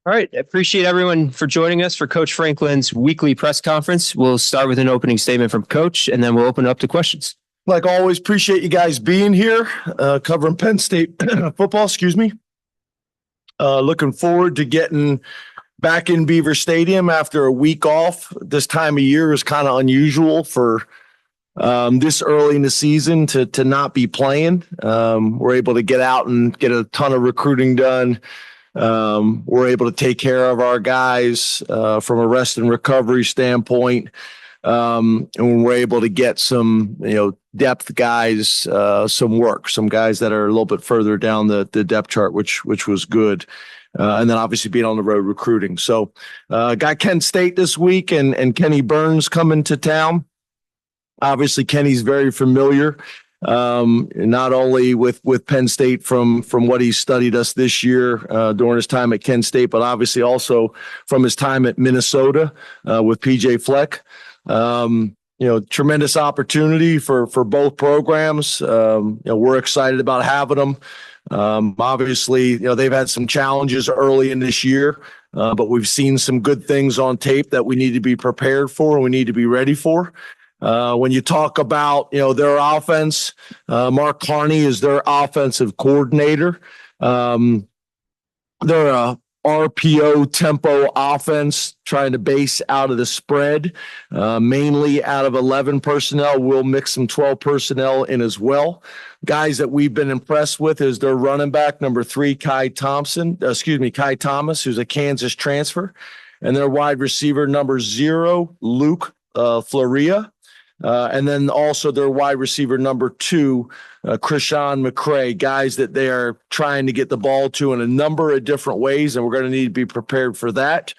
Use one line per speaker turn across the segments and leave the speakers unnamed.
All right. Appreciate everyone for joining us for Coach Franklin's weekly press conference. We'll start with an opening statement from Coach, and then we'll open up to questions.
Like always, appreciate you guys being here, covering Penn State football. Excuse me. Looking forward to getting back in Beaver Stadium after a week off. This time of year is kind of unusual for this early in the season to not be playing. We're able to get out and get a ton of recruiting done. We're able to take care of our guys from a rest and recovery standpoint. And we're able to get some, depth guys, some work, some guys that are a little bit further down the depth chart, which was good. And then obviously being on the road recruiting. So, got Kent State this week and Kenny Burns coming to town. Obviously, Kenny's very familiar, not only with Penn State from what he studied us this year during his time at Kent State, but obviously also from his time at Minnesota with PJ Fleck. Tremendous opportunity for both programs. We're excited about having them. Obviously, they've had some challenges early in this year, but we've seen some good things on tape that we need to be prepared for and we need to be ready for. When you talk about, their offense, Mark Carney is their offensive coordinator. They're a RPO tempo offense trying to base out of the spread, mainly out of 11 personnel. We'll mix some 12 personnel in as well. Guys that we've been impressed with is their running back, number 3, Kai Thomas, who's a Kansas transfer, and their wide receiver, number 0, Luke Floria. And then also their wide receiver, number 2, Krishan McCray, guys that they are trying to get the ball to in a number of different ways, and we're going to need to be prepared for that.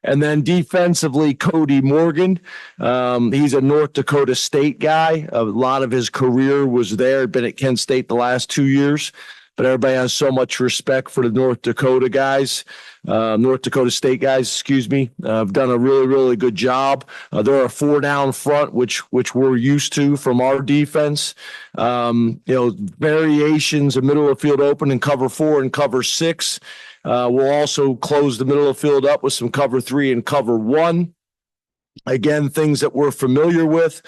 And then defensively, Cody Morgan. He's a North Dakota State guy. A lot of his career was there, been at Kent State the last 2 years. But everybody has so much respect for the North Dakota State guys, have done a really, really good job. They're a 4-down front, which we're used to from our defense. Variations of middle of field open and cover 4 and cover 6. We'll also close the middle of field up with some cover 3 and cover 1. Again, things that we're familiar with.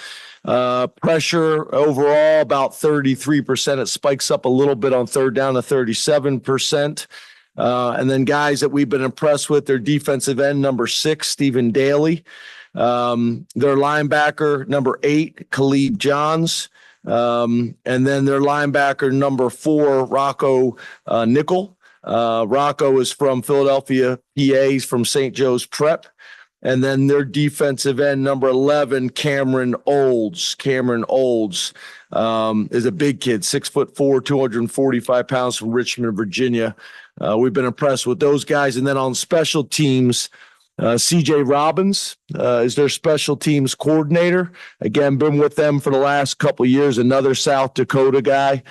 Pressure overall about 33%. It spikes up a little bit on third down to 37%. And then guys that we've been impressed with, their defensive end, number 6, Stephen Daly. Their linebacker, number 8, Khalid Johns. And then their linebacker, number 4, Rocco Nickel. Rocco is from Philadelphia, PA. He's from St. Joe's Prep. And then their defensive end, number 11, Cameron Olds. Cameron Olds is a big kid, 6'4", 245 pounds from Richmond, Virginia. We've been impressed with those guys. And then on special teams, CJ Robbins is their special teams coordinator. Again, been with them for the last couple of years, another South Dakota guy.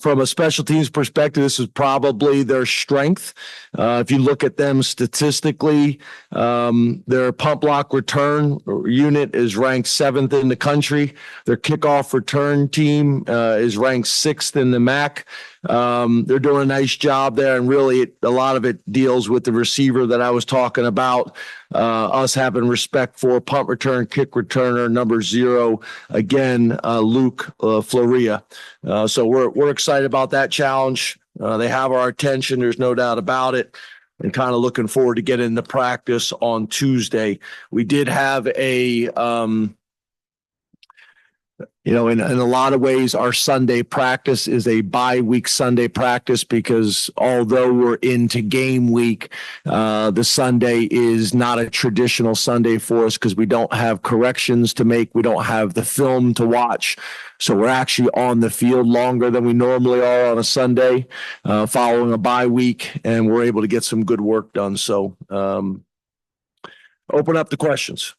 From a special teams perspective, this is probably their strength. If you look at them statistically, their pump block return unit is ranked 7th in the country. Their kickoff return team is ranked 6th in the MAC. They're doing a nice job there, and really a lot of it deals with the receiver that I was talking about. Us having respect for punt return, kick returner, number 0, again, Luke Floria. So we're excited about that challenge. They have our attention. There's no doubt about it. And kind of looking forward to getting into practice on Tuesday. We did have in a lot of ways, our Sunday practice is a bye-week Sunday practice because although we're into game week, the Sunday is not a traditional Sunday for us because we don't have corrections to make. We don't have the film to watch. So we're actually on the field longer than we normally are on a Sunday following a bye week, and we're able to get some good work done. So open up the questions.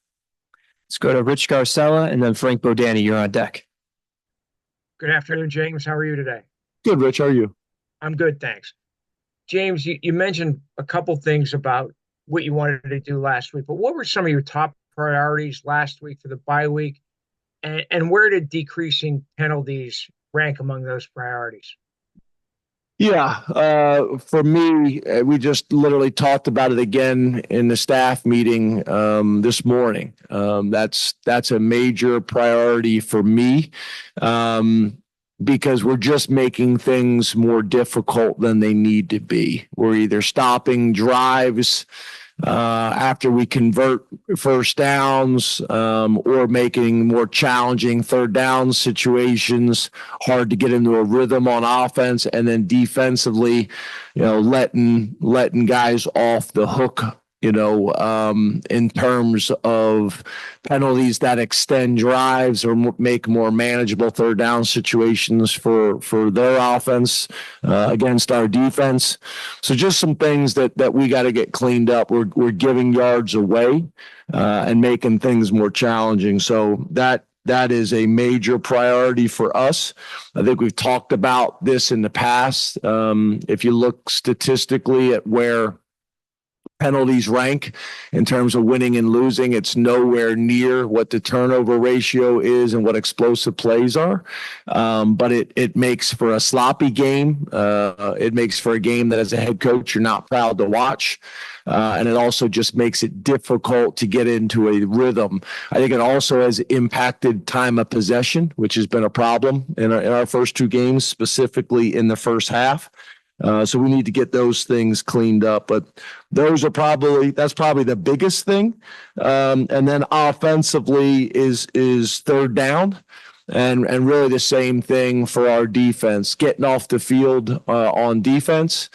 Let's go to Rich Garcella and then Frank Bodani. You're on deck.
Good afternoon, James. How are you today?
Good, Rich. How are you?
I'm good, thanks. James, you mentioned a couple things about what you wanted to do last week, but what were some of your top priorities last week for the bye week? And where did decreasing penalties rank among those priorities?
Yeah, for me, we just literally talked about it again in the staff meeting this morning. That's a major priority for me because we're just making things more difficult than they need to be. We're either stopping drives after we convert first downs or making more challenging third down situations hard to get into a rhythm on offense, and then defensively, letting guys off the hook, in terms of penalties that extend drives or make more manageable third down situations for their offense against our defense. So just some things that we got to get cleaned up. We're giving yards away and making things more challenging. So that is a major priority for us. I think we've talked about this in the past. If you look statistically at where penalties rank in terms of winning and losing, it's nowhere near what the turnover ratio is and what explosive plays are. But it makes for a sloppy game. It makes for a game that as a head coach, you're not proud to watch. And it also just makes it difficult to get into a rhythm. I think it also has impacted time of possession, which has been a problem in our first two games, specifically in the first half. So we need to get those things cleaned up, but that's probably the biggest thing. And then offensively is third down, and really the same thing for our defense, getting off the field on defense,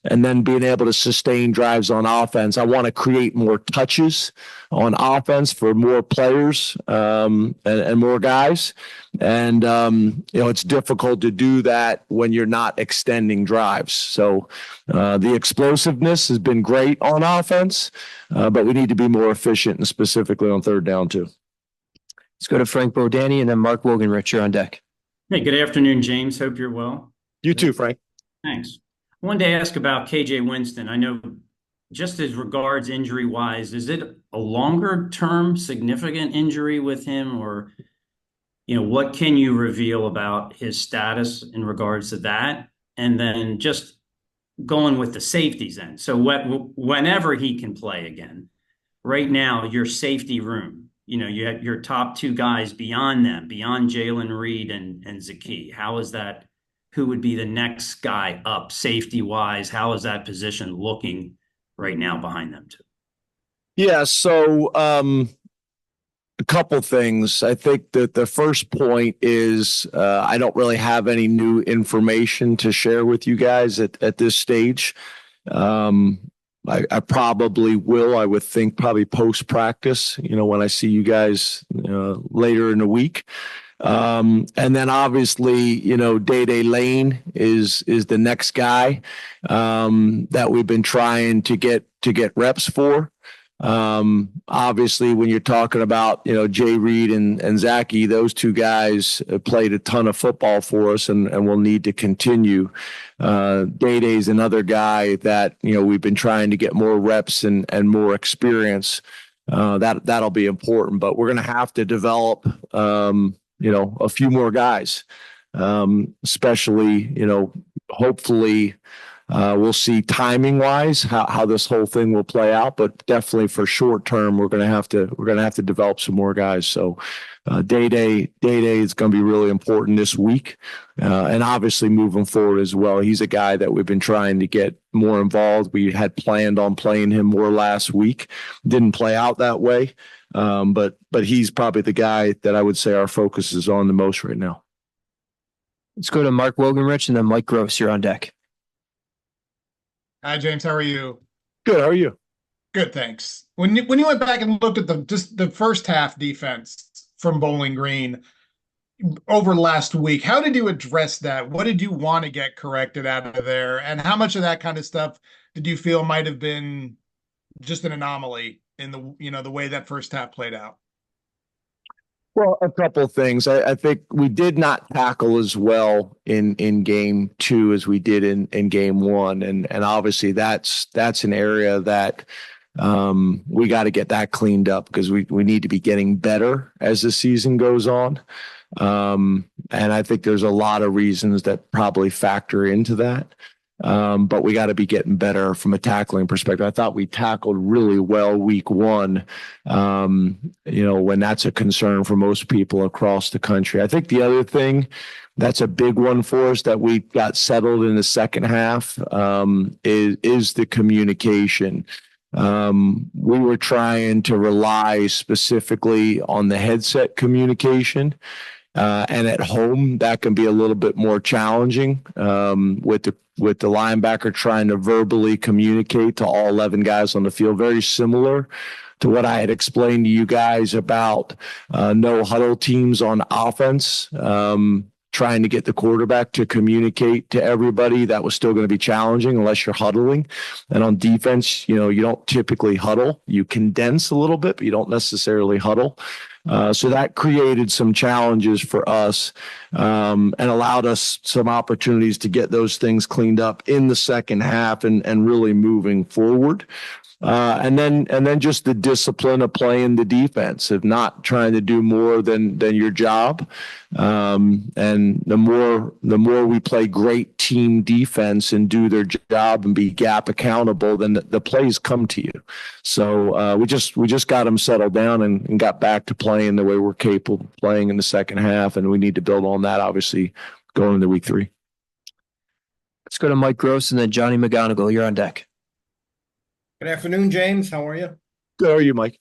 and then being able to sustain drives on offense. I want to create more touches on offense for more players and more guys. And, it's difficult to do that when you're not extending drives. So the explosiveness has been great on offense, but we need to be more efficient, and specifically on third down too.
Let's go to Frank Bodani and then Mark Wogenrich. You're on deck.
Hey, good afternoon, James. Hope you're well.
You too, Frank.
Thanks. I wanted to ask about KJ Winston. I know just as regards injury-wise, is it a longer-term significant injury with him, or, what can you reveal about his status in regards to that? And then just going with the safeties then. So whenever he can play again, right now, your safety room, you have your top two guys beyond them, beyond Jalen Reed and Zaki. How is that? Who would be the next guy up safety wise? How is that position looking right now behind them two?
Yeah. So a couple things. I think that the first point is I don't really have any new information to share with you guys at this stage. I probably will. I would think probably post practice, when I see you guys later in the week. And then obviously, Day Lane is the next guy that we've been trying to get reps for. Obviously, when you're talking about Jay Reed and Zaki, those two guys played a ton of football for us, and will need to continue. Day's another guy that we've been trying to get more reps and more experience. That'll be important, but we're going to have to develop a few more guys, especially, hopefully we'll see timing wise how this whole thing will play out, but definitely for short term, we're going to have to develop some more guys. So Day is going to be really important this week. And obviously moving forward as well. He's a guy that we've been trying to get more involved. We had planned on playing him more last week. Didn't play out that way. But he's probably the guy that I would say our focus is on the most right now.
Let's go to Mark Wogenrich and then Mike Gross. You're on deck.
Hi, James. How are you?
Good. How are you?
Good, thanks. When you went back and looked at the first half defense from Bowling Green over last week, how did you address that? What did you want to get corrected out of there? And how much of that kind of stuff did you feel might have been just an anomaly in the way that first half played out?
Well, a couple of things. I think we did not tackle as well in game two as we did in game one. And obviously that's an area that we got to get that cleaned up, because we need to be getting better as the season goes on. And I think there's a lot of reasons that probably factor into that. But we got to be getting better from a tackling perspective. I thought we tackled really well week one, when that's a concern for most people across the country. I think the other thing that's a big one for us that we got settled in the second half is the communication. We were trying to rely specifically on the headset communication. And at home, that can be a little bit more challenging with the linebacker trying to verbally communicate to all 11 guys on the field. Very similar to what I had explained to you guys about no huddle teams on offense. Trying to get the quarterback to communicate to everybody, that was still going to be challenging unless you're huddling. And on defense, you don't typically huddle. You condense a little bit, but you don't necessarily huddle. So that created some challenges for us and allowed us some opportunities to get those things cleaned up in the second half and really moving forward. And then just the discipline of playing the defense, of not trying to do more than your job. And the more we play great team defense and do their job and be gap accountable, then the plays come to you. So we just got them settled down and got back to playing the way we're capable of playing in the second half, and we need to build on that, obviously, going into week 3.
Let's go to Mike Gross and then Johnny McGonigal. You're on deck.
Good afternoon, James. How are you?
Good. How are you, Mike?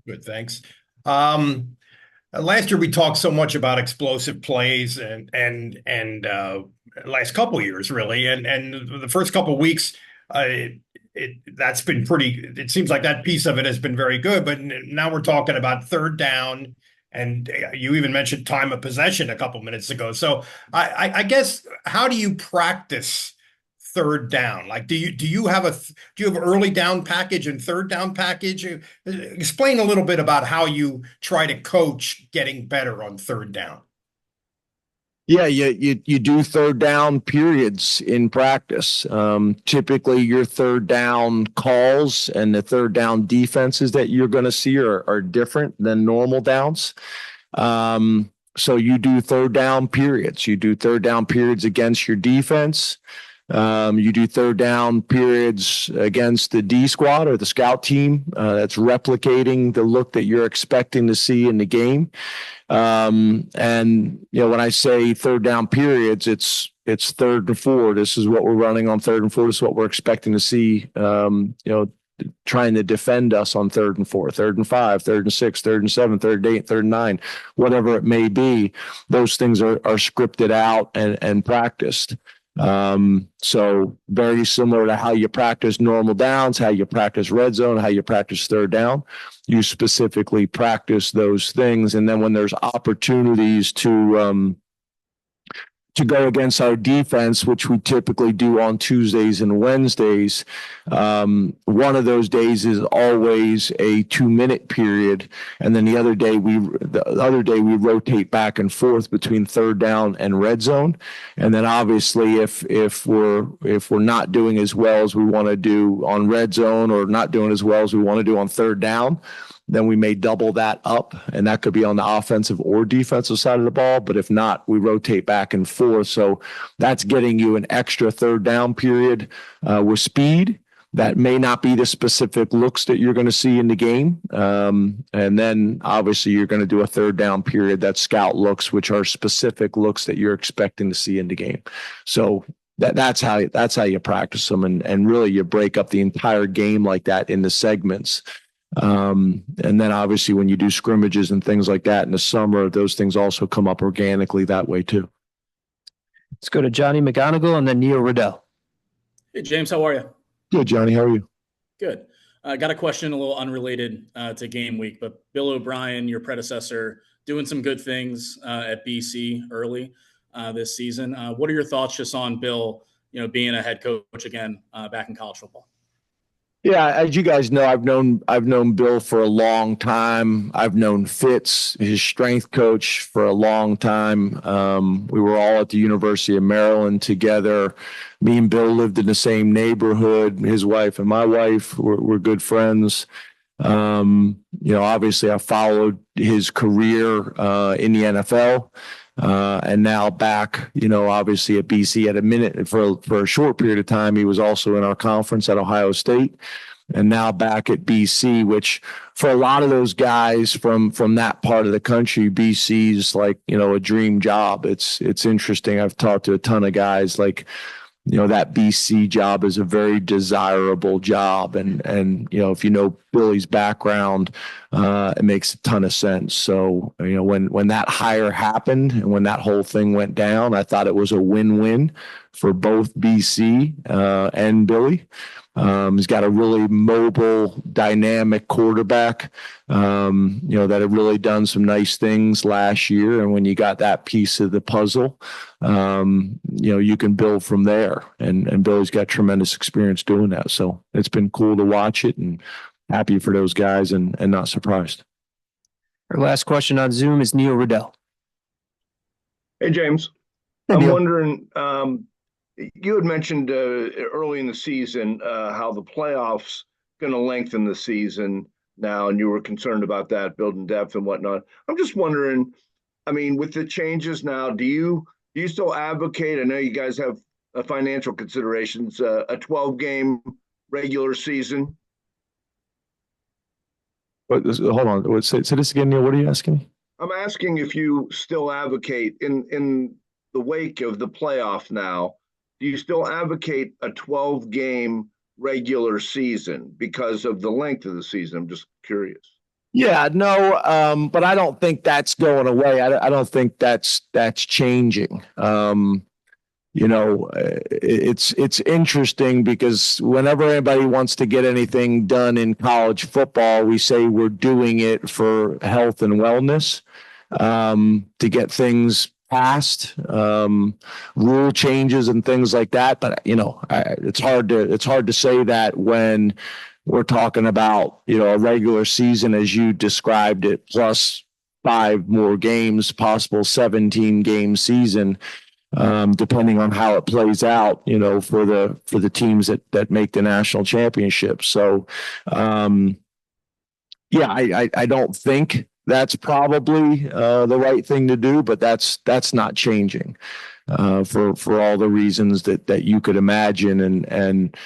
Good, thanks. Last year we talked so much about explosive plays and last couple of years really, and the first couple of weeks, that's been pretty. It seems like that piece of it has been very good, but now we're talking about third down, and you even mentioned time of possession a couple minutes ago. So I guess, how do you practice third down? Like, do you have early down package and third down package? Explain a little bit about how you try to coach getting better on third down.
Yeah, you do third down periods in practice. Typically, your third down calls and the third down defenses that you're going to see are different than normal downs. So you do third down periods. You do third down periods against your defense. You do third down periods against the D squad or the scout team that's replicating the look that you're expecting to see in the game. And when I say third down periods, it's 3rd and 4. This is what we're running on 3rd and 4. This is what we're expecting to see. Trying to defend us on 3rd and 4, 3rd and 5, 3rd and 6, 3rd and 7, 3rd and 8, 3rd and 9, whatever it may be. Those things are scripted out and practiced. So very similar to how you practice normal downs, how you practice red zone, how you practice third down. You specifically practice those things. And then when there's opportunities to go against our defense, which we typically do on Tuesdays and Wednesdays, one of those days is always a 2-minute period, and then the other day we rotate back and forth between third down and red zone. And then obviously if we're not doing as well as we want to do on red zone, or not doing as well as we want to do on third down, then we may double that up, and that could be on the offensive or defensive side of the ball. But if not, we rotate back and forth. So that's getting you an extra third down period with speed. That may not be the specific looks that you're going to see in the game. And then obviously you're going to do a third down period that's scout looks, which are specific looks that you're expecting to see in the game. So that's how you practice them. And really you break up the entire game like that into segments. And then obviously when you do scrimmages and things like that in the summer, those things also come up organically that way too.
Let's go to Johnny McGonigal and then Neil Riddell.
Hey, James, how are you?
Good, Johnny. How are you?
Good. I got a question a little unrelated to game week, but Bill O'Brien, your predecessor, doing some good things at BC early this season. What are your thoughts just on Bill, being a head coach again back in college football?
Yeah, as you guys know, I've known Bill for a long time. I've known Fitz, his strength coach, for a long time. We were all at the University of Maryland together. Me and Bill lived in the same neighborhood. His wife and my wife were good friends. Obviously I followed his career in the NFL. and now back, obviously at BC at a minute for a short period of time. He was also in our conference at Ohio State, and now back at BC, which for a lot of those guys from that part of the country, BC is like, a dream job. It's interesting. I've talked to a ton of guys like, that BC job is a very desirable job. And if you know Billy's background, it makes a ton of sense. So, when that hire happened and when that whole thing went down, I thought it was a win-win for both BC and Billy. He's got a really mobile, dynamic quarterback, that had really done some nice things last year. And when you got that piece of the puzzle, you can build from there. And Billy's got tremendous experience doing that. So it's been cool to watch it, and happy for those guys and not surprised.
Our last question on Zoom is Neil Riddell.
Hey, James.
Hey,
I'm
Neil.
wondering, you had mentioned early in the season how the playoffs going to lengthen the season now, and you were concerned about that, building depth and whatnot. I'm just wondering, I mean, with the changes now, do you still advocate? I know you guys have financial considerations, a 12-game regular season.
Hold on. Say this again, Neil. What are you asking me?
I'm asking if you still advocate in the wake of the playoff now. Do you still advocate a 12-game regular season because of the length of the season? I'm just curious.
Yeah, no, but I don't think that's going away. I don't think that's changing. It's interesting because whenever anybody wants to get anything done in college football, we say we're doing it for health and wellness, to get things passed, rule changes and things like that. But it's hard to say that when we're talking about a regular season as you described it, plus 5 more games, possible 17-game season, depending on how it plays out, for the teams that make the national championship. So, I don't think that's probably the right thing to do, but that's not changing for all the reasons that you could imagine. And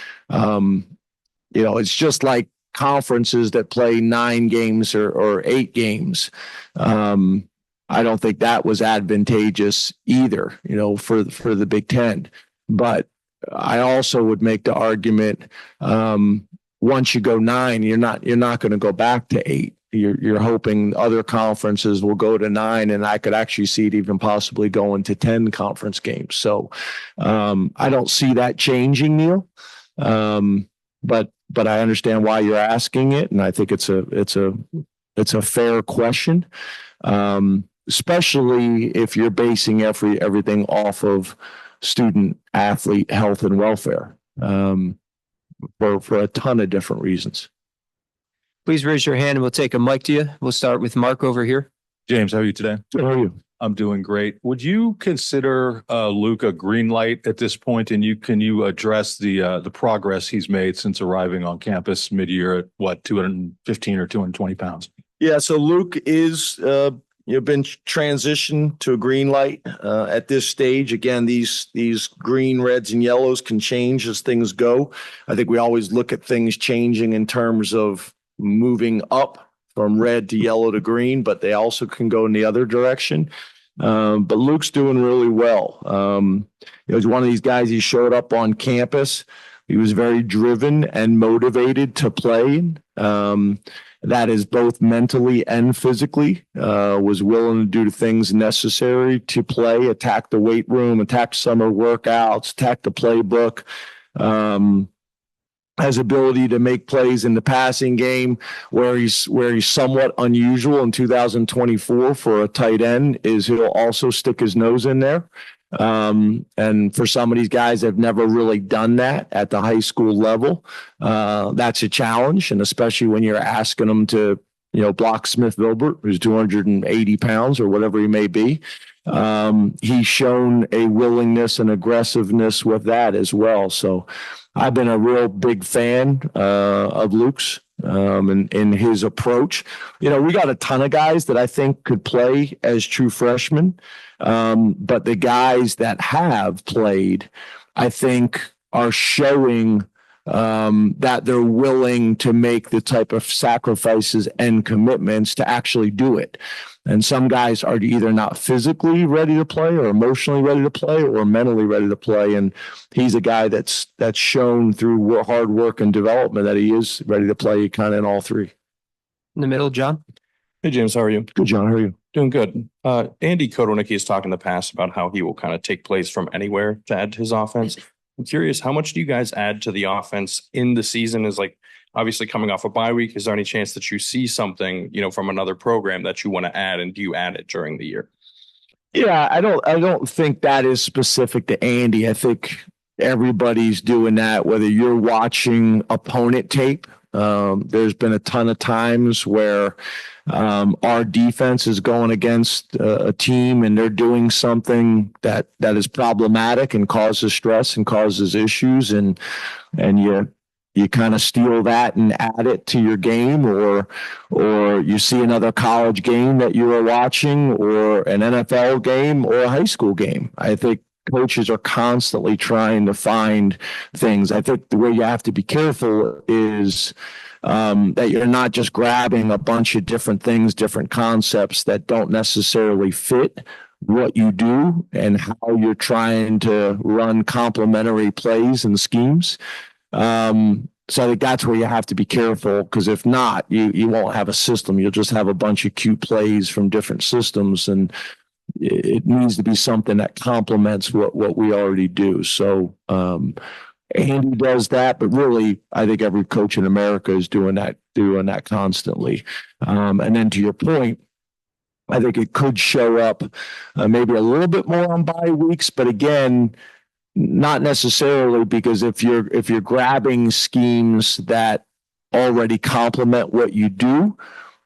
it's just like conferences that play 9 games or 8 games. I don't think that was advantageous either, for the Big Ten. But I also would make the argument, once you go 9, you're not going to go back to 8. You're hoping other conferences will go to 9, and I could actually see it even possibly going to 10 conference games. So I don't see that changing, Neil. But I understand why you're asking it, and I think it's a fair question, especially if you're basing everything off of student athlete health and welfare, for a ton of different reasons.
Please raise your hand and we'll take a mic to you. We'll start with Mark over here.
James, how are you today?
How are you?
I'm doing great. Would you consider Luke a green light at this point? And can you address the progress he's made since arriving on campus mid-year at 215 or 220 pounds?
Yeah, so Luke is been transitioned to a green light at this stage. Again, these green, reds, and yellows can change as things go. I think we always look at things changing in terms of moving up from red to yellow to green, but they also can go in the other direction. But Luke's doing really well. He's one of these guys. He showed up on campus. He was very driven and motivated to play. That is both mentally and physically, was willing to do the things necessary to play, attack the weight room, attack summer workouts, attack the playbook. Has ability to make plays in the passing game. Where he's somewhat unusual in 2024 for a tight end is he'll also stick his nose in there. And for some of these guys that have never really done that at the high school level, that's a challenge. And especially when you're asking them to, block Smith Vilbert, who's 280 pounds or whatever he may be. He's shown a willingness and aggressiveness with that as well. So I've been a real big fan of Luke's. in his approach. We got a ton of guys that I think could play as true freshmen. But the guys that have played, I think, are showing that they're willing to make the type of sacrifices and commitments to actually do it. And some guys are either not physically ready to play or emotionally ready to play or mentally ready to play. And he's a guy that's shown through hard work and development that he is ready to play kind of in all three.
In the middle, John.
Hey, James, how are you?
Good, John. How are you?
Doing good. Andy Kotelnicki has talked in the past about how he will kind of take plays from anywhere to add to his offense. I'm curious, how much do you guys add to the offense in the season? Is like obviously coming off a bye week. Is there any chance that you see something, from another program that you want to add, and do you add it during the year?
Yeah, I don't think that is specific to Andy. I think everybody's doing that, whether you're watching opponent tape. There's been a ton of times where our defense is going against a team and they're doing something that is problematic and causes stress and causes issues, and you kind of steal that and add it to your game, or you see another college game that you are watching, or an NFL game, or a high school game. I think coaches are constantly trying to find things. I think the way you have to be careful is that you're not just grabbing a bunch of different things, different concepts that don't necessarily fit what you do and how you're trying to run complementary plays and schemes. So I think that's where you have to be careful, because if not, you won't have a system. You'll just have a bunch of cute plays from different systems, and it needs to be something that complements what we already do. So Andy does that, but really, I think every coach in America is doing that constantly. And then to your point, I think it could show up maybe a little bit more on bye weeks, but again, not necessarily, because if you're grabbing schemes that already complement what you do,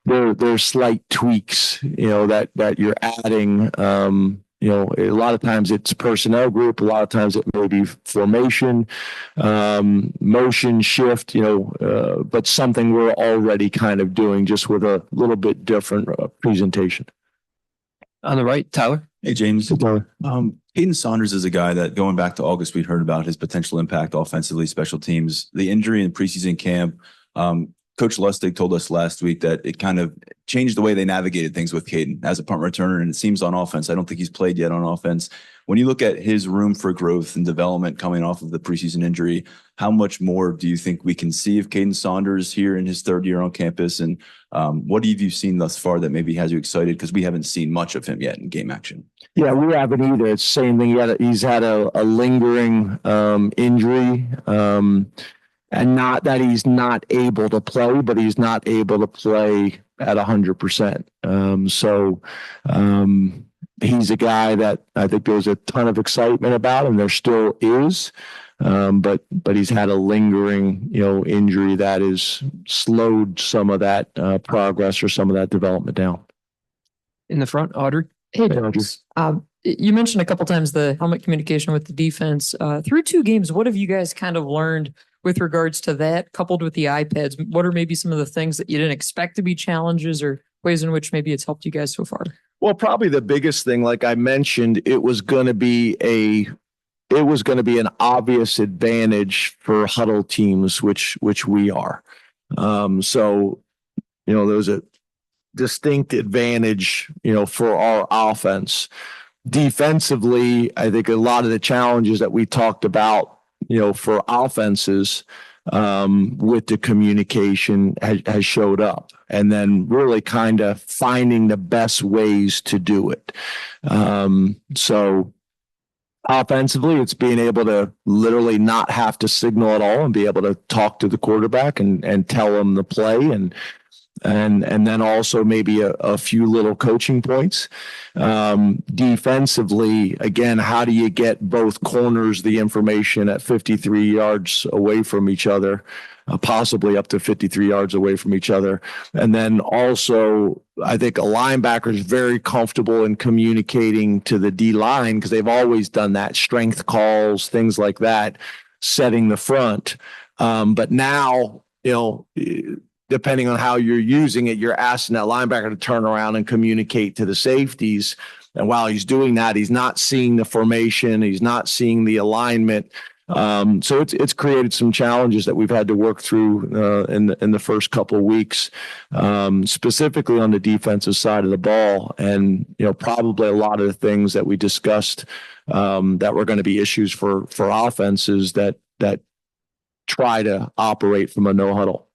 there's slight tweaks, that you're adding. A lot of times it's personnel group, a lot of times it may be formation, motion shift, but something we're already kind of doing, just with a little bit different presentation.
On the right, Tyler.
Hey, James.
Hey, Tyler.
Caden Saunders is a guy that, going back to August, we'd heard about his potential impact offensively, special teams, the injury in preseason camp. Coach Lustig told us last week that it kind of changed the way they navigated things with Caden as a punt returner, and it seems on offense. I don't think he's played yet on offense. When you look at his room for growth and development coming off of the preseason injury, how much more do you think we can see of Caden Saunders here in his third year on campus? And what have you seen thus far that maybe has you excited? Because we haven't seen much of him yet in game action. Yeah, we haven't either. It's the same thing. He's had a lingering injury. And not that he's not able to play, but he's not able to play at 100%. So he's a guy that I think there's a ton of excitement about, and there still is. But he's had a lingering, injury that has slowed some of that progress or some of that development down.
In the front, Audrey.
Hey, Audrey. You mentioned a couple times the helmet communication with the defense. Through 2 games, what have you guys kind of learned with regards to that, coupled with the iPads? What are maybe some of the things that you didn't expect to be challenges, or ways in which maybe it's helped you guys so far?
Well, probably the biggest thing, like I mentioned, it was going to be an obvious advantage for huddle teams, which we are. So, there's a distinct advantage, for our offense. Defensively, I think a lot of the challenges that we talked about, for offenses with the communication has showed up, and then really kind of finding the best ways to do it. So offensively, it's being able to literally not have to signal at all and be able to talk to the quarterback and tell them the play, and then also maybe a few little coaching points. Defensively, again, how do you get both corners the information at 53 yards away from each other, possibly up to 53 yards away from each other? And then also, I think a linebacker is very comfortable in communicating to the D-line, because they've always done that, strength calls, things like that, setting the front. But now, depending on how you're using it, you're asking that linebacker to turn around and communicate to the safeties. And while he's doing that, he's not seeing the formation, he's not seeing the alignment. So it's created some challenges that we've had to work through in the first couple of weeks, specifically on the defensive side of the ball. And probably a lot of the things that we discussed that were going to be issues for offenses that try to operate from a no huddle.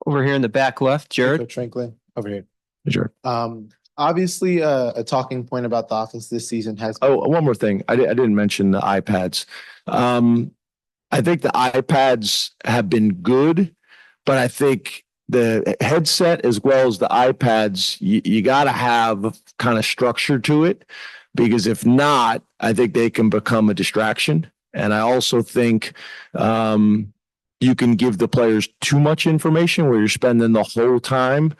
Over here in the back left, Jared.
Coach Franklin, over here.
Sure.
Obviously, a talking point about the offense this season has.
Oh, one more thing. I didn't mention the iPads. I think the iPads have been good, but I think the headset as well as the iPads, you got to have kind of structure to it, because if not, I think they can become a distraction. And I also think you can give the players too much information where you're spending the whole time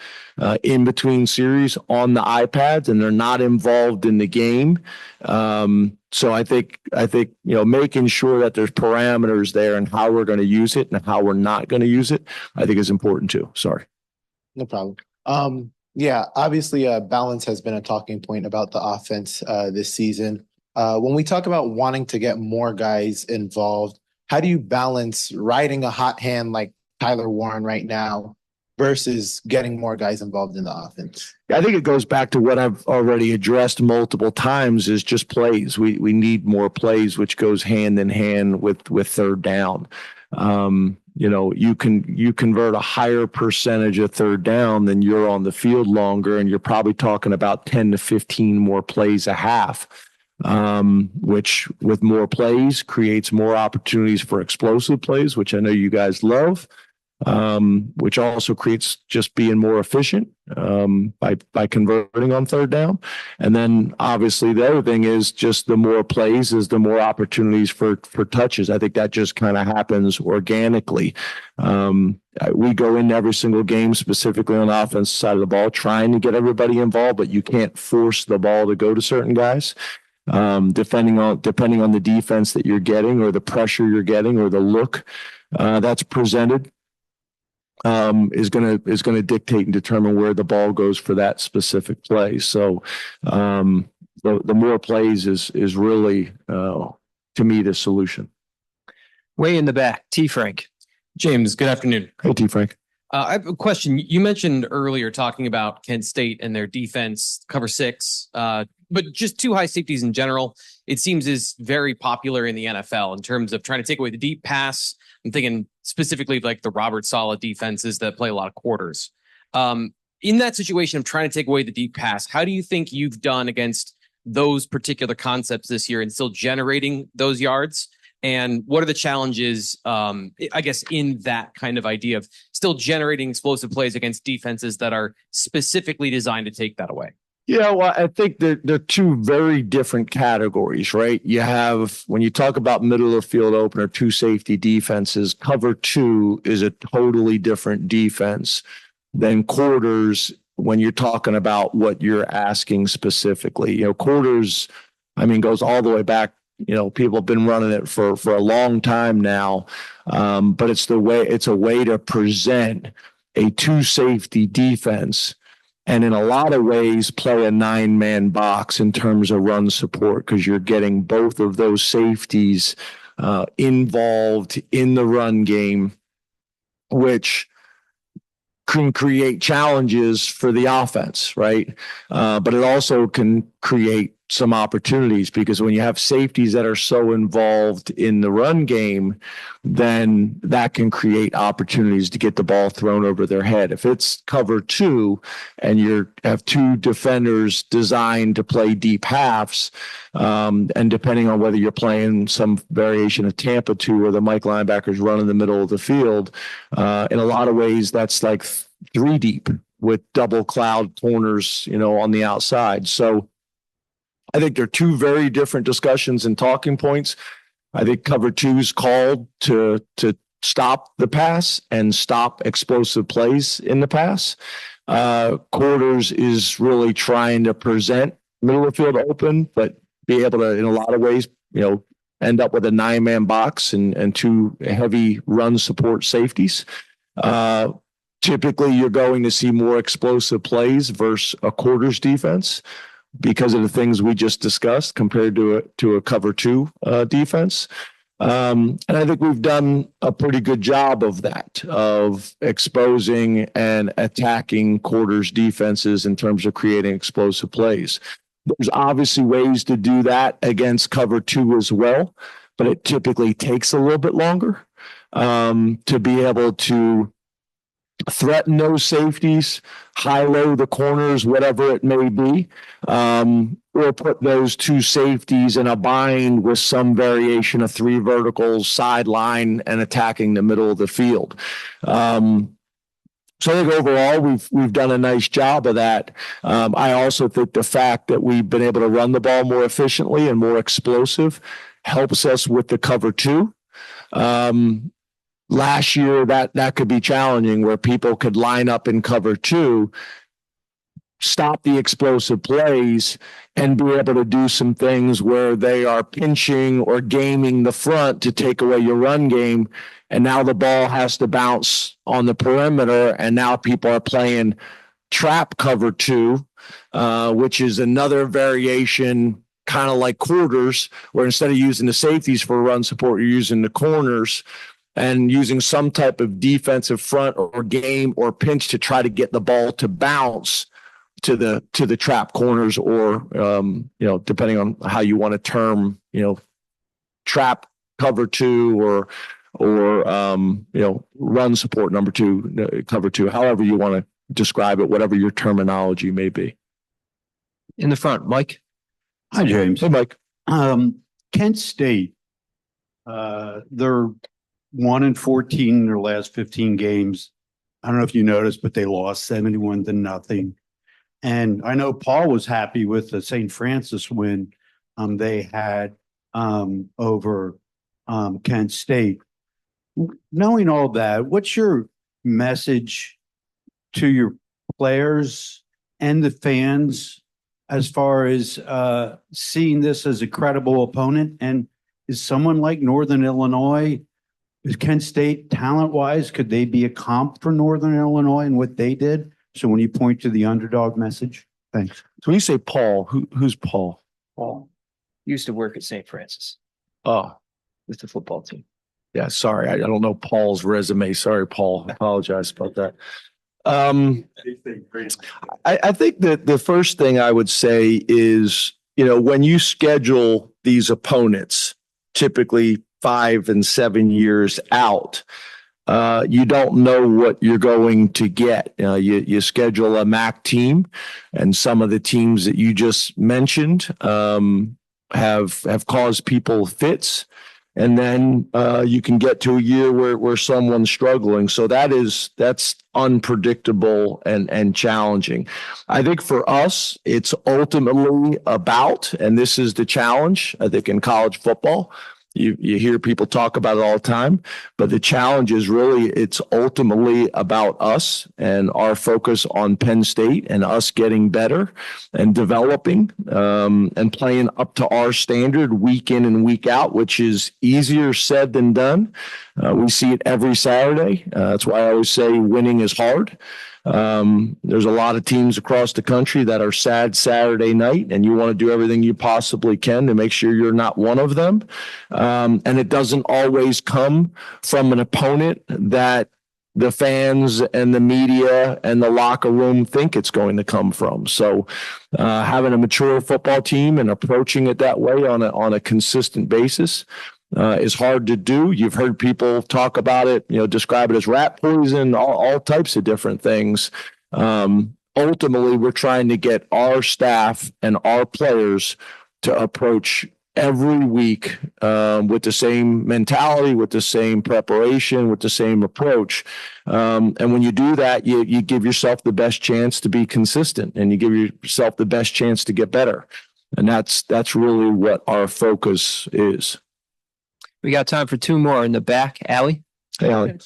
in between series on the iPads and they're not involved in the game. So I think making sure that there's parameters there and how we're going to use it and how we're not going to use it, I think is important too. Sorry.
No problem. Yeah, obviously, balance has been a talking point about the offense this season. When we talk about wanting to get more guys involved, how do you balance riding a hot hand like Tyler Warren right now versus getting more guys involved in the offense?
I think it goes back to what I've already addressed multiple times, is just plays. We need more plays, which goes hand in hand with third down. You convert a higher percentage of third down, then you're on the field longer, and you're probably talking about 10 to 15 more plays a half. Which with more plays creates more opportunities for explosive plays, which I know you guys love, which also creates just being more efficient by converting on third down. And then obviously the other thing is just the more plays is the more opportunities for touches. I think that just kind of happens organically. We go into every single game, specifically on the offensive side of the ball, trying to get everybody involved, but you can't force the ball to go to certain guys. Depending on the defense that you're getting or the pressure you're getting or the look that's presented is going to dictate and determine where the ball goes for that specific play. So the more plays is really to me the solution.
Way in the back, T. Frank.
James, good afternoon.
Hey, T. Frank.
I have a question. You mentioned earlier talking about Kent State and their defense, cover six, but just two high safeties in general, it seems is very popular in the NFL in terms of trying to take away the deep pass. I'm thinking specifically like the Robert Saleh defenses that play a lot of quarters. In that situation of trying to take away the deep pass, how do you think you've done against those particular concepts this year and still generating those yards? And what are the challenges, I guess, in that kind of idea of still generating explosive plays against defenses that are specifically designed to take that away?
Yeah, well, I think they're two very different categories, right? You have, when you talk about middle of field opener, two safety defenses, cover two is a totally different defense than quarters when you're talking about what you're asking specifically. Quarters, goes all the way back. People have been running it for a long time now, but it's a way to present a two safety defense, and in a lot of ways play a 9-man box in terms of run support, because you're getting both of those safeties involved in the run game, which can create challenges for the offense, right? But it also can create some opportunities, because when you have safeties that are so involved in the run game, then that can create opportunities to get the ball thrown over their head. If it's cover two and you have two defenders designed to play deep halves, and depending on whether you're playing some variation of Tampa 2 where the Mike linebackers run in the middle of the field, in a lot of ways that's like 3 deep with double cloud corners, on the outside. So I think they're two very different discussions and talking points. I think cover two is called to stop the pass and stop explosive plays in the pass. Quarters is really trying to present middle of field open, but be able to, in a lot of ways, end up with a 9-man box and two heavy run support safeties. Typically, you're going to see more explosive plays versus a quarters defense because of the things we just discussed compared to a cover two defense. And I think we've done a pretty good job of that, of exposing and attacking quarters defenses in terms of creating explosive plays. There's obviously ways to do that against cover two as well, but it typically takes a little bit longer to be able to threaten those safeties, high-low the corners, whatever it may be, or put those two safeties in a bind with some variation of three verticals, sideline, and attacking the middle of the field. So I think overall we've done a nice job of that. I also think the fact that we've been able to run the ball more efficiently and more explosive helps us with the cover two. Last year, that could be challenging where people could line up in cover two, stop the explosive plays, and be able to do some things where they are pinching or gaming the front to take away your run game. And now the ball has to bounce on the perimeter, and now people are playing trap cover two, which is another variation, kind of like quarters, where instead of using the safeties for run support, you're using the corners and using some type of defensive front or game or pinch to try to get the ball to bounce to the trap corners, or depending on how you want to term, trap cover two or run support number two, cover two, however you want to describe it, whatever your terminology may be.
In the front, Mike.
Hi, James.
Hey, Mike.
Kent State, they're 1-14 in their last 15 games. I don't know if you noticed, but they lost 71-0. And I know Paul was happy with the St. Francis win they had over Kent State. Knowing all that, what's your message to your players and the fans as far as seeing this as a credible opponent? And is someone like Northern Illinois, is Kent State talent-wise, could they be a comp for Northern Illinois and what they did? So when you point to the underdog message, thanks.
So when you say Paul, who's Paul?
Paul used to work at St. Francis.
Oh,
with the football team.
Yeah, sorry, I don't know Paul's resume. Sorry, Paul. I apologize about that. I think that the first thing I would say is, when you schedule these opponents, typically 5 and 7 years out, you don't know what you're going to get. You schedule a MAC team, and some of the teams that you just mentioned have caused people fits. And then you can get to a year where someone's struggling. So that's unpredictable and challenging. I think for us, it's ultimately about, and this is the challenge, I think in college football, you hear people talk about it all the time, but the challenge is really, it's ultimately about us and our focus on Penn State and us getting better and developing and playing up to our standard week in and week out, which is easier said than done. We see it every Saturday. That's why I always say winning is hard. There's a lot of teams across the country that are sad Saturday night, and you want to do everything you possibly can to make sure you're not one of them. And it doesn't always come from an opponent that the fans and the media and the locker room think it's going to come from. So having a mature football team and approaching it that way on a consistent basis is hard to do. You've heard people talk about it, describe it as rat poison, all types of different things. Ultimately, we're trying to get our staff and our players to approach every week with the same mentality, with the same preparation, with the same approach. And when you do that, you give yourself the best chance to be consistent, and you give yourself the best chance to get better. And that's really what our focus is.
We got time for 2 more in the back. Allie?
Hey, Allie.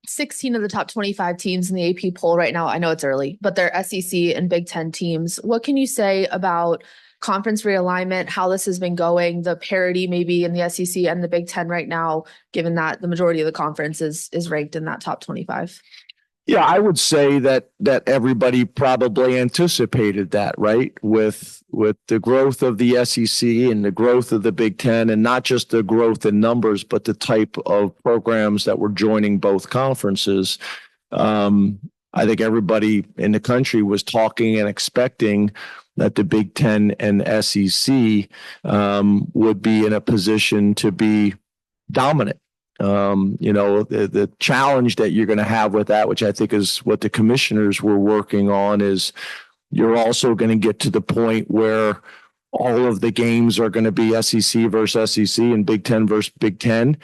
16 of the top 25 teams in the AP poll right now. I know it's early, but they're SEC and Big Ten teams. What can you say about conference realignment, how this has been going, the parity maybe in the SEC and the Big Ten right now, given that the majority of the conference is ranked in that top 25?
Yeah, I would say that everybody probably anticipated that, right? With the growth of the SEC and the growth of the Big Ten, and not just the growth in numbers, but the type of programs that were joining both conferences. I think everybody in the country was talking and expecting that the Big Ten and SEC would be in a position to be dominant. The challenge that you're going to have with that, which I think is what the commissioners were working on, is you're also going to get to the point where all of the games are going to be SEC versus SEC and Big Ten versus Big Ten.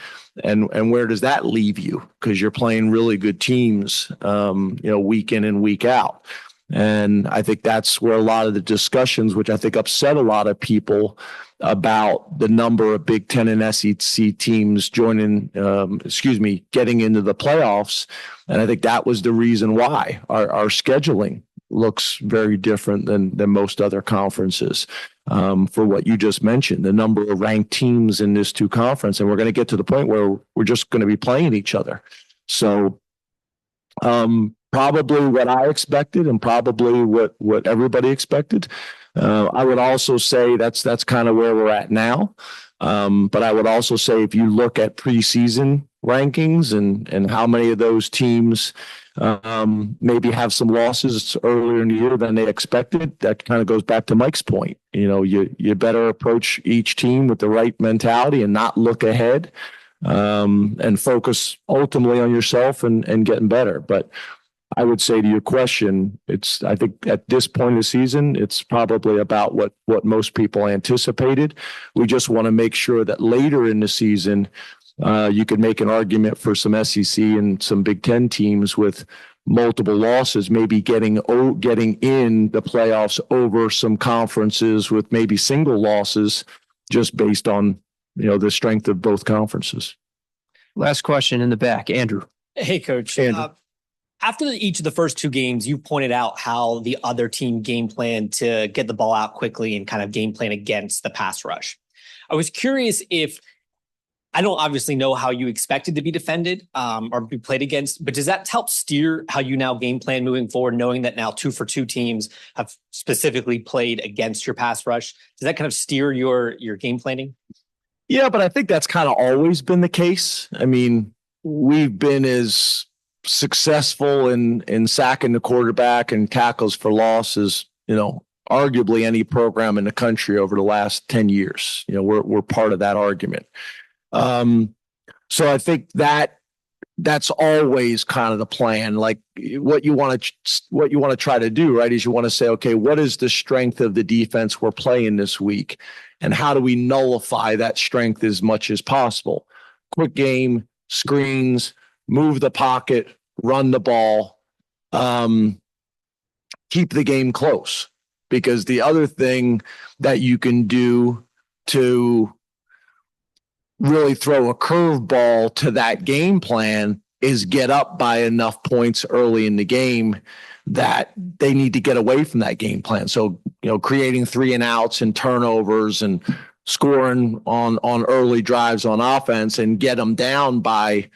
And where does that leave you? Because you're playing really good teams, week in and week out. And I think that's where a lot of the discussions, which I think upset a lot of people about the number of Big Ten and SEC teams getting into the playoffs. And I think that was the reason why our scheduling looks very different than most other conferences. For what you just mentioned, the number of ranked teams in this two conference, and we're going to get to the point where we're just going to be playing each other. So probably what I expected, and probably what everybody expected. I would also say that's kind of where we're at now. But I would also say if you look at preseason rankings and how many of those teams maybe have some losses earlier in the year than they expected, that kind of goes back to Mike's point. You better approach each team with the right mentality and not look ahead, and focus ultimately on yourself and getting better. But I would say to your question, I think at this point of the season, it's probably about what most people anticipated. We just want to make sure that later in the season, you could make an argument for some SEC and some Big Ten teams with multiple losses, maybe getting in the playoffs over some conferences with maybe single losses, just based on the strength of both conferences.
Last question in the back, Andrew.
Hey, Coach.
Andrew.
After each of the first two games, you pointed out how the other team game planned to get the ball out quickly and kind of game plan against the pass rush. I was curious if, I don't obviously know how you expected to be defended or be played against, but does that help steer how you now game plan moving forward, knowing that now 2-for-2 teams have specifically played against your pass rush? Does that kind of steer your game planning?
Yeah, but I think that's kind of always been the case. I mean, we've been as successful in sacking the quarterback and tackles for loss as, arguably any program in the country over the last 10 years. We're part of that argument. So I think that's always kind of the plan. Like what you want to try to do, right, is you want to say, okay, what is the strength of the defense we're playing this week? And how do we nullify that strength as much as possible? Quick game, screens, move the pocket, run the ball, keep the game close. Because the other thing that you can do to really throw a curveball to that game plan is get up by enough points early in the game that they need to get away from that game plan. So, creating 3 and outs and turnovers and scoring on early drives on offense and get them down by,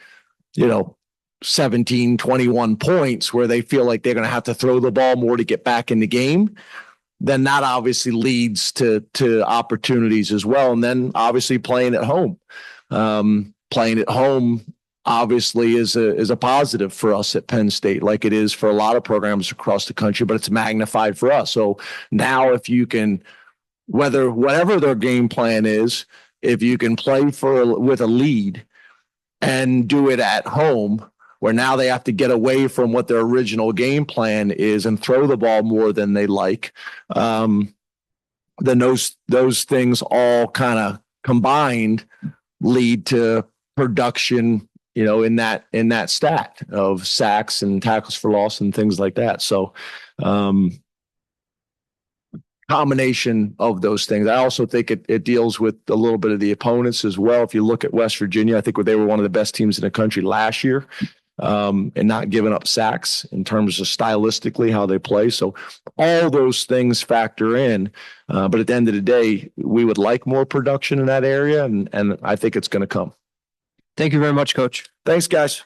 17, 21 points where they feel like they're going to have to throw the ball more to get back in the game. Then that obviously leads to opportunities as well. And then obviously playing at home. Playing at home obviously is a positive for us at Penn State, like it is for a lot of programs across the country, but it's magnified for us. So now if you can, whatever their game plan is, if you can play with a lead and do it at home, where now they have to get away from what their original game plan is and throw the ball more than they like, then those things all kind of combined lead to production, in that stat of sacks and tackles for loss and things like that. So combination of those things. I also think it deals with a little bit of the opponents as well. If you look at West Virginia, I think they were one of the best teams in the country last year. and not giving up sacks in terms of stylistically how they play. So all those things factor in. But at the end of the day, we would like more production in that area, and I think it's going to come.
Thank you very much, Coach.
Thanks, guys.